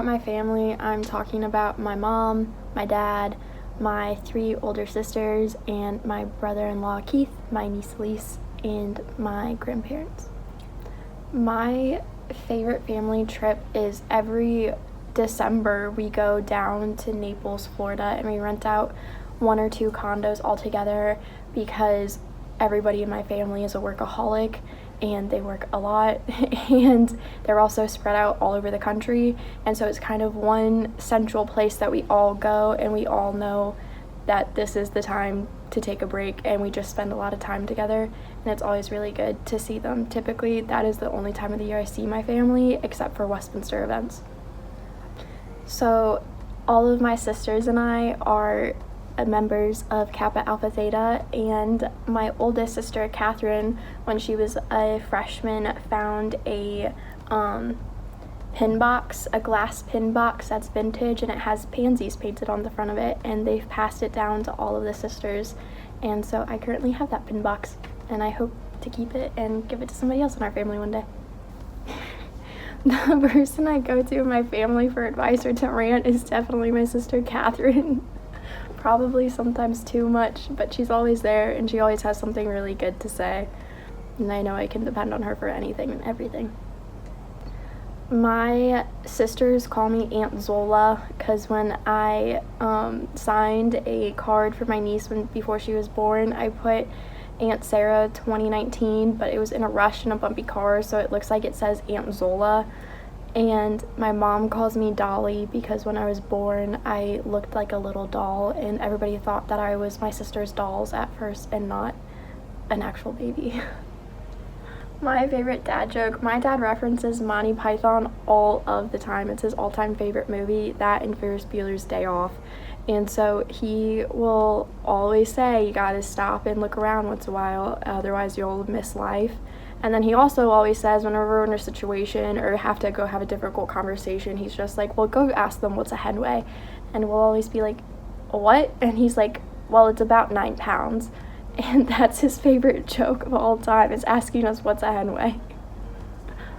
my family, I'm talking about my mom, my dad, my 3 older sisters, and my brother-in-law Keith, my niece Elise, and my grandparents. My favorite family trip is every December we go down to Naples, Florida, and we rent out 1 or 2 condos all together because everybody in my family is a workaholic and they work a lot and they're also spread out all over the country, and so it's kind of one central place that we all go, and we all know that this is the time to take a break, and we just spend a lot of time together, and it's always really good to see them. Typically that is the only time of the year I see my family except for Westminster events. So all of my sisters and I are members of Kappa Alpha Theta, and my oldest sister Catherine, when she was a freshman, found a pin box, a glass pin box that's vintage, and it has pansies painted on the front of it, and they've passed it down to all of the sisters, and so I currently have that pin box, and I hope to keep it and give it to somebody else in our family one day. The person I go to in my family for advice or to rant is definitely my sister Catherine. Probably sometimes too much, but she's always there and she always has something really good to say, and I know I can depend on her for anything and everything. My sisters call me Aunt Zola because when I signed a card for my niece before she was born, I put Aunt Sarah 2019, but it was in a rush in a bumpy car, so it looks like it says Aunt Zola. And my mom calls me Dolly because when I was born I looked like a little doll, and everybody thought that I was my sister's dolls at first and not an actual baby. My favorite dad joke, my dad references Monty Python all of the time. It's his all-time favorite movie, that and Ferris Bueller's Day Off. And so he will always say you gotta stop and look around once in a while, otherwise you'll miss life. And then he also always says whenever we're in a situation or have to go have a difficult conversation, he's just like, well, go ask them what's a hen weigh. And we'll always be like, what? And he's like, well, it's about 9 pounds. And that's his favorite joke of all time, is asking us what's a hen weigh.